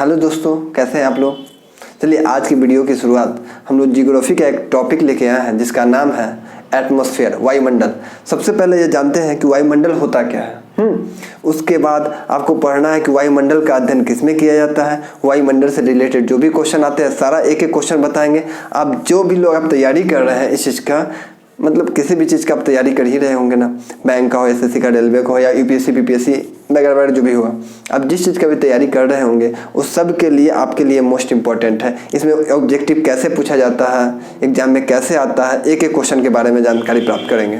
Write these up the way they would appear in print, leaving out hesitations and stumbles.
Hello दोस्तों, कैसे हैं आप लोग। चलिए आज की वीडियो की शुरुआत हम लोग जियोग्राफी का एक टॉपिक लेके आए हैं जिसका नाम है एटमॉस्फेयर, वायुमंडल। सबसे पहले ये जानते हैं कि वायुमंडल होता क्या है। उसके बाद आपको पढ़ना है कि वायुमंडल का अध्ययन किसमें किया जाता है। वायुमंडल से रिलेटेड जो भी क्वेश्चन आते हैं सारा एक एक क्वेश्चन बताएंगे। आप जो भी लोग आप तैयारी कर रहे हैं इस चीज़ का, मतलब किसी भी चीज़ का आप तैयारी कर ही रहे होंगे ना, बैंक का हो, एसएससी का, रेलवे का हो, या यूपीएससी पीपीएससी वगैरह वगैरह जो भी हुआ, आप जिस चीज़ का भी तैयारी कर रहे होंगे उस सब के लिए आपके लिए मोस्ट इंपॉर्टेंट है। इसमें ऑब्जेक्टिव कैसे पूछा जाता है, एग्जाम में कैसे आता है, एक एक क्वेश्चन के बारे में जानकारी प्राप्त करेंगे।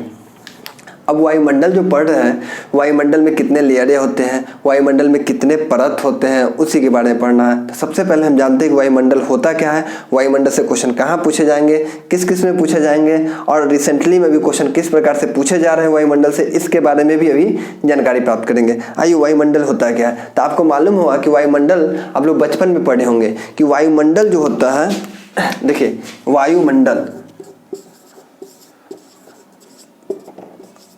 अब वायुमंडल जो पढ़ रहे हैं, वायुमंडल में कितने लेयरें होते हैं, वायुमंडल में कितने परत होते हैं, उसी के बारे में पढ़ना है। तो सबसे पहले हम जानते हैं कि वायुमंडल होता क्या है, वायुमंडल से क्वेश्चन कहाँ पूछे जाएंगे, किस किस में पूछे जाएंगे, और रिसेंटली में भी क्वेश्चन किस प्रकार से पूछे जा रहे हैं वायुमंडल से, इसके बारे में भी अभी जानकारी प्राप्त करेंगे। आइए वायुमंडल होता क्या है। तो आपको मालूम होगा कि वायुमंडल आप लोग बचपन में पढ़े होंगे कि वायुमंडल जो होता है, देखिए वायुमंडल,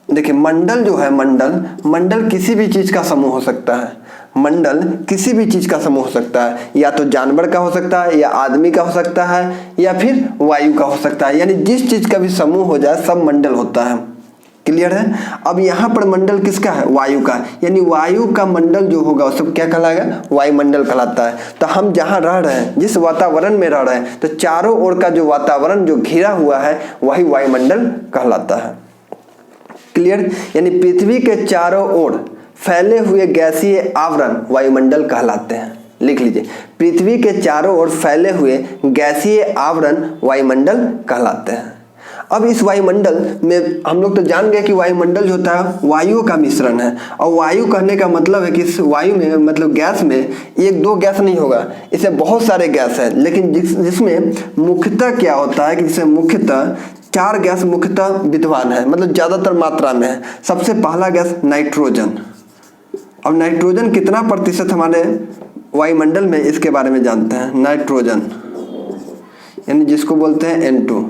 देखिए मंडल जो है, मंडल किसी भी चीज का समूह हो सकता है। मंडल किसी भी चीज का समूह हो सकता है, या तो जानवर का हो सकता है, या आदमी का हो सकता है, या फिर वायु का हो सकता है। यानी जिस चीज का भी समूह हो जाए सब मंडल होता है। क्लियर है। अब यहाँ पर मंडल किसका है, वायु का। यानी वायु का मंडल जो होगा वो सब क्या कहलाएगा, वायुमंडल कहलाता है। तो हम जहाँ रह रहे हैं, जिस वातावरण में रह रहे हैं, तो चारों ओर का जो वातावरण जो घिरा हुआ है वही वायुमंडल कहलाता है। क्लियर। यानी पृथ्वी के चारों ओर फैले हुए गैसीय आवरण वायुमंडल कहलाते हैं। लिख लीजिए, पृथ्वी के चारों ओर फैले हुए गैसीय आवरण वायुमंडल कहलाते हैं। अब इस वायुमंडल में हम लोग तो जान गए कि वायुमंडल जो होता है वायु का मिश्रण है। और वायु कहने का मतलब है कि इस वायु में, मतलब गैस में, एक दो गैस नहीं होगा, इसमें बहुत सारे गैस है। लेकिन जिसमें मुख्यतः क्या होता है कि जिसमें मुख्यतः चार गैस मुख्यतः विद्यमान है, मतलब ज्यादातर मात्रा में है। सबसे पहला गैस नाइट्रोजन। अब नाइट्रोजन कितना प्रतिशत हमारे वायुमंडल में, इसके बारे में जानते हैं। नाइट्रोजन यानी जिसको बोलते हैं N2।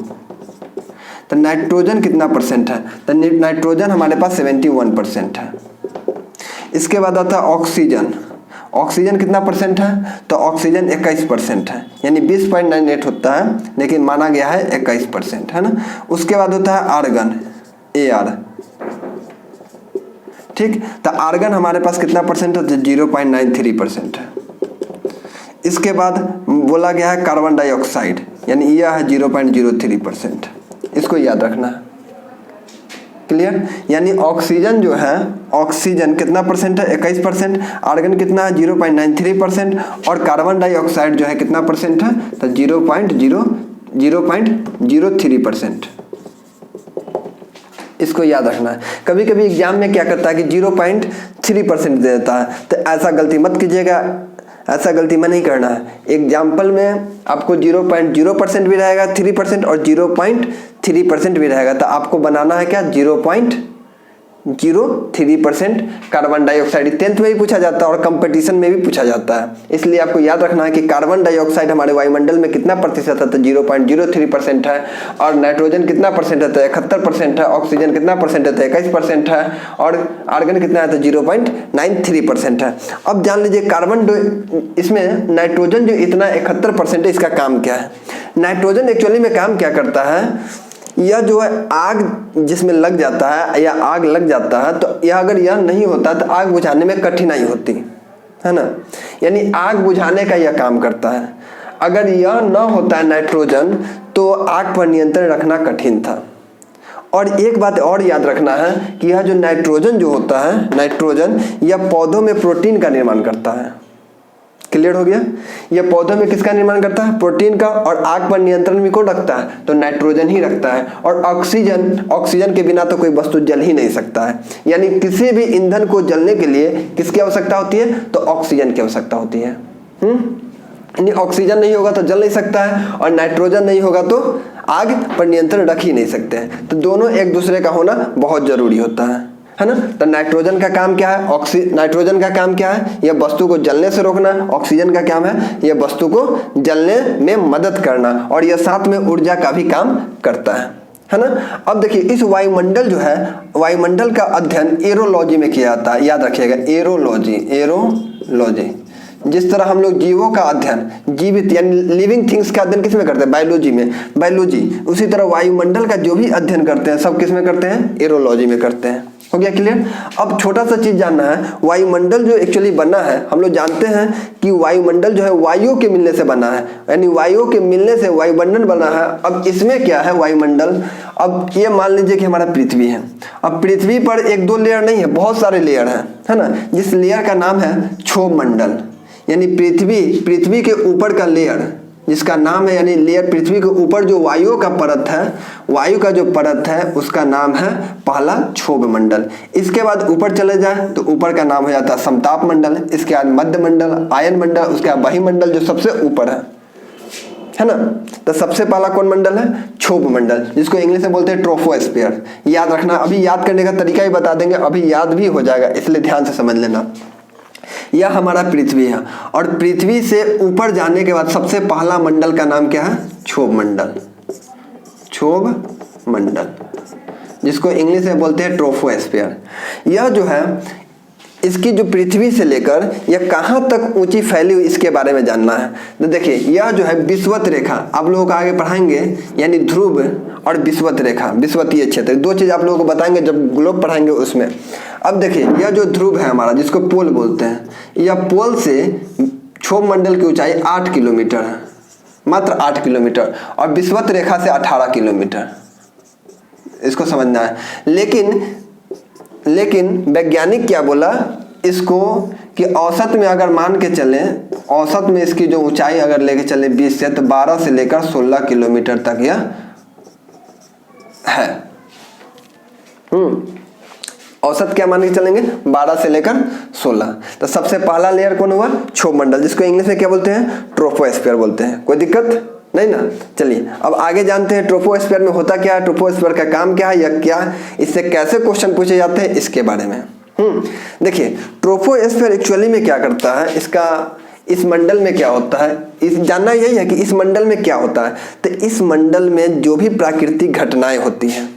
तो नाइट्रोजन कितना परसेंट है, तो नाइट्रोजन हमारे पास 71% है। इसके बाद आता है ऑक्सीजन। ऑक्सीजन कितना परसेंट है, तो ऑक्सीजन 21% है, यानी 20.98 होता है, लेकिन माना गया है 21%, है ना। उसके बाद होता है आर्गन, AR। ठीक, तो आर्गन हमारे पास कितना परसेंट है, तो 0.93% है। इसके बाद बोला गया है कार्बन डाइऑक्साइड, यानी यह है 0.03%। इसको याद रखना है। क्लियर। यानी ऑक्सीजन जो है, ऑक्सीजन कितना परसेंट है, 21%। आर्गन कितना है, 0.93%। और कार्बन डाइऑक्साइड जो है कितना परसेंट है, तो 0.03%। इसको याद रखना है। कभी कभी एग्जाम में क्या करता है कि 0.3% दे देता है, तो ऐसा गलती मत कीजिएगा, ऐसा गलती में नहीं करना है। एग्जाम्पल में आपको 0.0% भी रहेगा, 3% और 0.3% भी रहेगा। तो आपको बनाना है क्या, 0.03% कार्बन डाइऑक्साइड। 10th में भी पूछा जाता है और कंपटीशन में भी पूछा जाता है। इसलिए आपको याद रखना है कि कार्बन डाइऑक्साइड हमारे वायुमंडल में कितना प्रतिशत है, तो 0.03% है। और नाइट्रोजन कितना परसेंट है, तो 71% है। ऑक्सीजन कितना परसेंट है, तो 21% है। और आर्गन कितना है, तो 0.93% है। अब जान लीजिए इसमें नाइट्रोजन जो इतना 71% है, इसका काम क्या है। नाइट्रोजन एक्चुअली में काम क्या करता है, यह जो है आग जिसमें लग जाता है, या आग लग जाता है, तो यह अगर यह नहीं होता तो आग बुझाने में कठिनाई होती है ना। यानी आग बुझाने का यह काम करता है। अगर यह न होता है नाइट्रोजन, तो आग पर नियंत्रण रखना कठिन था। और एक बात और याद रखना है कि यह जो नाइट्रोजन जो होता है, नाइट्रोजन यह पौधों में प्रोटीन का निर्माण करता है। क्लियर हो गया। यह पौधों में किसका निर्माण करता है, प्रोटीन का। और आग पर नियंत्रण भी कौन रखता है, तो नाइट्रोजन ही रखता है। और ऑक्सीजन के बिना तो कोई वस्तु जल ही नहीं सकता है। यानी किसी भी ईंधन को जलने के लिए किसकी आवश्यकता होती है, तो ऑक्सीजन की आवश्यकता होती है। यानी ऑक्सीजन नहीं होगा तो जल नहीं सकता है, और नाइट्रोजन नहीं होगा तो आग पर नियंत्रण रख ही नहीं सकते हैं। तो दोनों एक दूसरे का होना बहुत जरूरी होता है ना। तो नाइट्रोजन का काम क्या है, नाइट्रोजन का काम क्या है, यह वस्तु को जलने से रोकना। ऑक्सीजन का काम है यह वस्तु को जलने में मदद करना, और यह साथ में ऊर्जा का भी काम करता है ना। अब देखिए इस वायुमंडल जो है, वायुमंडल का अध्ययन एरोलॉजी में किया जाता है। याद रखिएगा, एरोलॉजी जिस तरह हम लोग जीवों का अध्ययन, जीवित यानी लिविंग थिंग्स का अध्ययन किस में करते हैं? बायोलॉजी में, बायोलॉजी। उसी तरह वायुमंडल का जो भी अध्ययन करते हैं सब किस में करते हैं? एरोलॉजी में करते हैं। हो गया क्लियर? अब छोटा सा चीज जानना है, वायुमंडल जो एक्चुअली बना है, हम लोग जानते हैं कि वायुमंडल जो है वायु के मिलने से बना है, यानी वायु के मिलने से वायुमंडल बना है। अब इसमें क्या है वायुमंडल? अब ये मान लीजिए कि हमारा पृथ्वी है। अब पृथ्वी पर एक दो लेयर नहीं है, बहुत सारे लेयर हैं, है ना? जिस लेयर का नाम है क्षोभ मंडल, यानी पृथ्वी के ऊपर का लेयर जिसका नाम है, यानी लेयर पृथ्वी के ऊपर जो वायु का परत है, वायु का जो परत है उसका नाम है पहला क्षोभ मंडल। इसके बाद ऊपर चले जाए तो ऊपर का नाम हो जाता है समताप मंडल, इसके बाद मध्य मंडल, आयन मंडल, उसके बाद वायुमंडल जो सबसे ऊपर है ना? तो सबसे पहला कौन मंडल है? क्षोभ मंडल, जिसको इंग्लिश में बोलते हैं ट्रोपोस्फीयर। याद रखना, अभी याद करने का तरीका ही बता देंगे, अभी याद भी हो जाएगा, इसलिए ध्यान से समझ लेना। यह हमारा पृथ्वी है और पृथ्वी से ऊपर जाने के बाद सबसे पहला मंडल का नाम क्या है? क्षोभ मंडल, क्षोभ मंडल, जिसको इंग्लिश में बोलते हैं ट्रोपोस्फीयर। यह जो है, इसकी जो पृथ्वी से लेकर यह कहाँ तक ऊंची फैली हुई इसके बारे में जानना है। तो देखिए, यह जो है विषुवत रेखा, आप लोगों को आगे पढ़ाएंगे, यानी ध्रुव और विषुवत रेखा, विषुवतीय क्षेत्र, दो चीज आप लोगों को बताएंगे जब ग्लोब पढ़ाएंगे उसमें। अब देखिए, यह जो ध्रुव है हमारा, जिसको पोल बोलते हैं, यह पोल से क्षोभ मंडल की ऊंचाई 8 किलोमीटर है, मात्र 8 किलोमीटर, और विषुवत रेखा से 18 किलोमीटर। इसको समझना है। लेकिन वैज्ञानिक क्या बोला इसको, कि औसत में अगर मान के चले, औसत में इसकी जो ऊंचाई अगर लेके चले 20 से, तो 12 से लेकर 16 किलोमीटर तक यह है। औसत क्या मान के चलेंगे? 12 से लेकर 16। तो सबसे पहला लेयर कौन हुआ? क्षोभ मंडल, जिसको इंग्लिश में क्या बोलते हैं? ट्रोपोस्फीयर बोलते हैं। कोई दिक्कत नहीं ना? चलिए अब आगे जानते हैं ट्रोपोस्फीयर में होता क्या है, ट्रोपोस्फीयर का काम क्या है, या क्या, इससे कैसे क्वेश्चन पूछे जाते हैं, इसके बारे में। देखिए, ट्रोपोस्फीयर एक्चुअली में क्या करता है, इसका इस मंडल में क्या होता है, इस जानना यही है कि इस मंडल में क्या होता है। तो इस मंडल में जो भी प्राकृतिक घटनाएं होती हैं,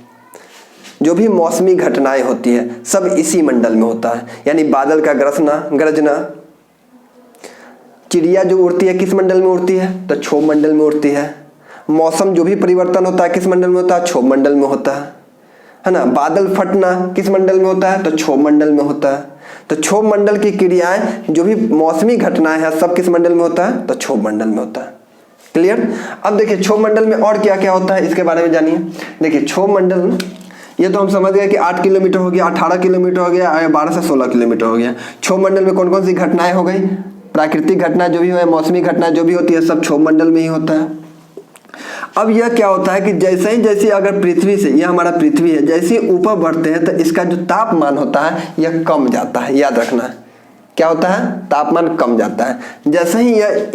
जो भी मौसमी घटनाएं होती है, सब इसी मंडल में होता है। यानी बादल का गरजना, चिड़िया जो उड़ती है किस मंडल में उड़ती है? तो क्षोभ मंडल में उड़ती है। मौसम जो भी परिवर्तन होता है किस मंडल में होता है? क्षोभ मंडल में होता है ना? बादल फटना किस मंडल में होता है? तो क्षोभ मंडल में होता है। तो क्षोभ मंडल की क्रियाएं, जो भी मौसमी घटनाएं हैं, सब किस मंडल में होता है? तो क्षोभ मंडल में होता है। क्लियर? अब देखिए, क्षोभ मंडल में और क्या क्या होता है इसके बारे में जानिए। देखिए, क्षोभ मंडल, ये तो हम समझ गए कि 8 किलोमीटर हो गया, 18 किलोमीटर हो गया, 12 से 16 किलोमीटर हो गया। क्षोभ मंडल में कौन कौन सी घटनाएं हो गई? प्राकृतिक घटना जो भी है, मौसमी घटना जो भी होती है, सब क्षोभ मंडल में ही होता है। अब यह क्या होता है कि जैसे अगर पृथ्वी से, यह हमारा पृथ्वी है, जैसे ऊपर बढ़ते हैं तो इसका जो तापमान होता है यह कम जाता है। याद रखना है, क्या होता है? तापमान कम जाता है। जैसे ही यह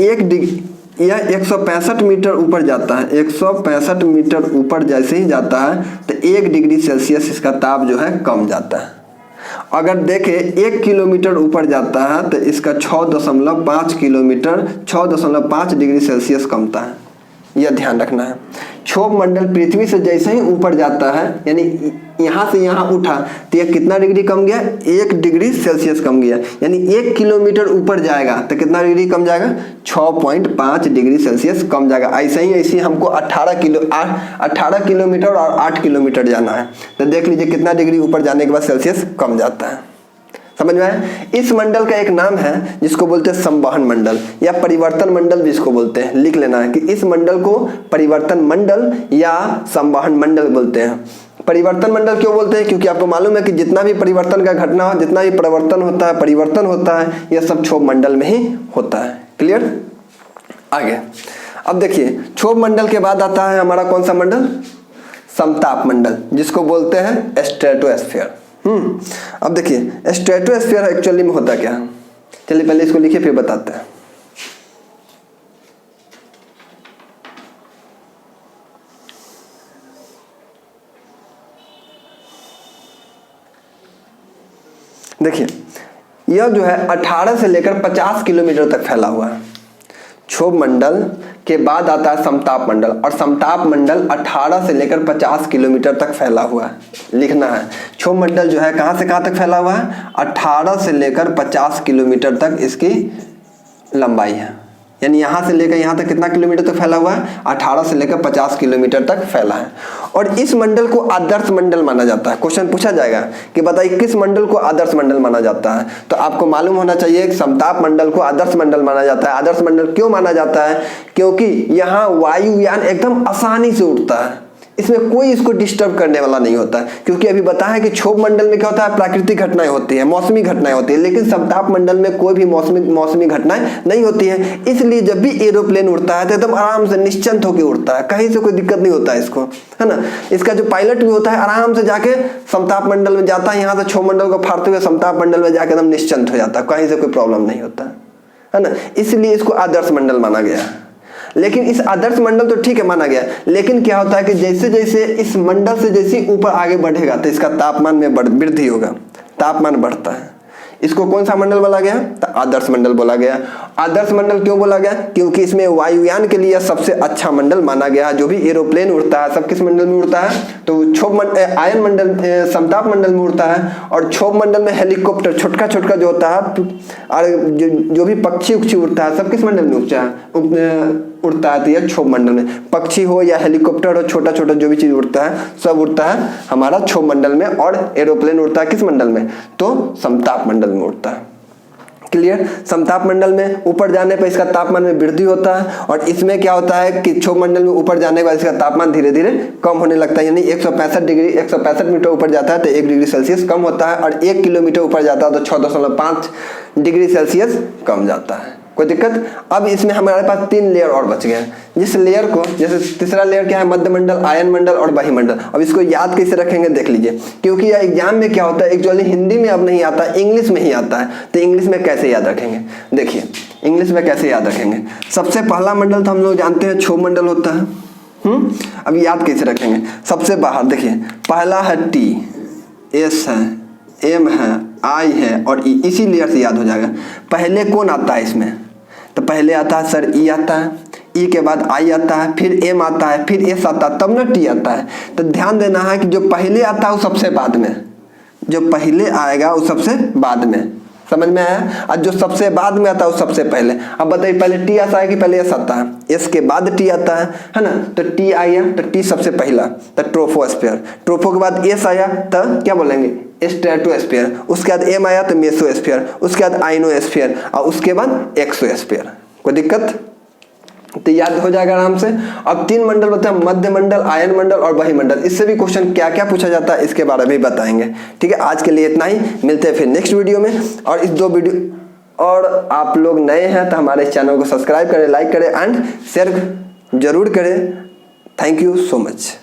165 मीटर ऊपर जाता है, 165 मीटर ऊपर जैसे ही जाता है तो 1 डिग्री सेल्सियस इसका ताप जो है कम जाता है। अगर देखें 1 किलोमीटर ऊपर जाता है तो इसका 6.5 किलोमीटर 6.5 डिग्री सेल्सियस कमता है। यह ध्यान रखना है। क्षोभ मंडल पृथ्वी से जैसे ही ऊपर जाता है, यानी यहाँ से यहाँ उठा तो यह कितना डिग्री कम गया? 1 डिग्री सेल्सियस कम गया। यानी 1 किलोमीटर ऊपर जाएगा तो कितना डिग्री कम जाएगा? 6.5 डिग्री सेल्सियस कम जाएगा। ऐसे ही हमको 18 किलोमीटर और 8 किलोमीटर जाना है, तो देख लीजिए कितना डिग्री ऊपर जाने के बाद सेल्सियस कम जाता है। समझ में आया? इस मंडल का एक नाम है जिसको बोलते हैं संवहन मंडल या परिवर्तन मंडल भी इसको बोलते हैं। लिख लेना है कि इस मंडल को परिवर्तन मंडल या संवहन मंडल बोलते हैं। परिवर्तन मंडल क्यों बोलते हैं? क्योंकि आपको मालूम है कि जितना भी परिवर्तन का घटना हो, जितना भी परिवर्तन होता है, यह सब क्षोभ मंडल में ही होता है। क्लियर? आगे अब देखिए, क्षोभ मंडल के बाद आता है हमारा कौन सा मंडल? समताप मंडल, जिसको बोलते हैं स्ट्रेटोस्फीयर। अब देखिए, स्ट्रेटोस्फीयर एक्चुअली में होता क्या है? चलिए पहले इसको लिखिए फिर बताते हैं। देखिए, यह जो है 18 से लेकर 50 किलोमीटर तक फैला हुआ है। क्षोभ मंडल के बाद आता है समताप मंडल, और समताप मंडल 18 से लेकर 50 किलोमीटर तक फैला हुआ है। लिखना है, क्षोभ मंडल जो है कहां से कहां तक फैला हुआ है? 18 से लेकर 50 किलोमीटर तक इसकी लंबाई है, यानी यहाँ से लेकर यहाँ तक कितना किलोमीटर तक फैला हुआ है, 18 से लेकर 50 किलोमीटर तक फैला है। और इस मंडल को आदर्श मंडल माना जाता है। क्वेश्चन पूछा जाएगा कि बताइए किस मंडल को आदर्श मंडल माना जाता है, तो आपको मालूम होना चाहिए कि समताप मंडल को आदर्श मंडल माना जाता है। आदर्श मंडल क्यों माना जाता है, क्योंकि यहाँ वायुयान एकदम आसानी से उड़ता है, इसमें कोई इसको डिस्टर्ब करने वाला नहीं होता है। क्योंकि अभी बताया कि क्षोभ मंडल में क्या होता है, प्राकृतिक घटनाएं होती है, मौसमी घटनाएं होती है, लेकिन समताप मंडल में कोई भी मौसमी घटनाएं नहीं होती है। इसलिए जब भी एरोप्लेन उड़ता है तो एकदम आराम से निश्चिंत होकर उड़ता है, कहीं से कोई दिक्कत नहीं होता है इसको, है ना। इसका जो पायलट भी होता है आराम से जाके समताप मंडल में जाता है, यहाँ से क्षोभ मंडल को फाड़ते हुए समताप मंडल में जाकर एकदम निश्चिंत हो जाता है, कहीं से कोई प्रॉब्लम नहीं होता है ना। इसलिए इसको आदर्श मंडल माना गया है। लेकिन इस आदर्श मंडल तो ठीक है माना गया, लेकिन क्या होता है कि जैसे जैसे इस मंडल से जैसे ऊपर आगे बढ़ेगा तो इसका तापमान में वृद्धि होगा, तापमान बढ़ता है। इसको कौन सा मंडल बोला गया, तो आदर्श मंडल बोला गया। आदर्श मंडल क्यों बोला गया, क्योंकि इसमें वायुयान के लिए सबसे अच्छा मंडल माना गया। जो भी एरोप्लेन उड़ता है सब किस मंडल में उड़ता है, तो आयन मंडल समताप मंडल में उड़ता है। और क्षोभ मंडल में हेलीकॉप्टर छोटका छोटका जो होता है, और जो भी पक्षी उक्षी उड़ता है सब किस मंडल में उड़ता है, तो यह क्षोभ मंडल में। पक्षी हो या हेलीकॉप्टर हो, छोटा छोटा जो भी चीज उड़ता है सब उड़ता है हमारा क्षोभ मंडल में। और एरोप्लेन उड़ता है किस मंडल में, तो समताप मंडल में उड़ता है। क्लियर। समताप मंडल में ऊपर जाने पर इसका तापमान में वृद्धि होता है, और इसमें क्या होता है कि क्षोभ मंडल में ऊपर जाने के बाद इसका तापमान धीरे धीरे कम होने लगता है। यानी 165 मीटर ऊपर जाता है तो 1 डिग्री सेल्सियस कम होता है, और 1 किलोमीटर ऊपर जाता है तो 6.5 डिग्री सेल्सियस कम जाता है। कोई दिक्कत। अब इसमें हमारे पास 3 लेयर और बच गए हैं, जिस लेयर को, जैसे तीसरा लेयर क्या है, मध्य मंडल, आयन मंडल और बहिमंडल। अब इसको याद कैसे रखेंगे देख लीजिए, क्योंकि यह एग्जाम में क्या होता है एक्चुअली हिंदी में अब नहीं आता, इंग्लिश में ही आता है। तो इंग्लिश में कैसे याद रखेंगे, देखिए इंग्लिश में कैसे याद रखेंगे। सबसे पहला मंडल तो हम लोग जानते हैं क्षोभ मंडल होता है। अब याद कैसे रखेंगे, सबसे बाहर देखिए पहला है टी, एस है, एम है, आई है और ई, इसी लेयर से याद हो जाएगा। पहले कौन आता है इसमें, तो पहले आता है सर ई आता है, ई के बाद आई आता है, फिर एम आता है, फिर एस आता है, तब ना टी आता है। तो ध्यान देना है कि जो पहले आता है वो सबसे बाद में, जो पहले आएगा वो सबसे बाद में, समझ में आया। और जो सबसे बाद में आता है वो सबसे पहले। अब बताइए पहले टी आता है कि पहले एस आता है, एस के बाद टी आता है ना। तो टी आया तो टी सबसे पहला, तो ट्रोफोस्फीयर। ट्रोफो के बाद एस आया तो क्या बोलेंगे, स्ट्रेटोस्फीयर। उसके बाद एम आया तो मेसोस्फीयर, उसके बाद आइनोस्फीयर और उसके बाद एक्सोस्फीयर। कोई दिक्कत, तो याद हो जाएगा आराम से। अब 3 मंडल होते हैं, मध्य मंडल, आयन मंडल और बहिमंडल। इससे भी क्वेश्चन क्या क्या पूछा जाता है इसके बारे में भी बताएंगे। ठीक है, आज के लिए इतना ही, मिलते हैं फिर नेक्स्ट वीडियो में। और इस 2 वीडियो, और आप लोग नए हैं तो हमारे चैनल को सब्सक्राइब करें, लाइक करें एंड शेयर जरूर करें। Thank you so much.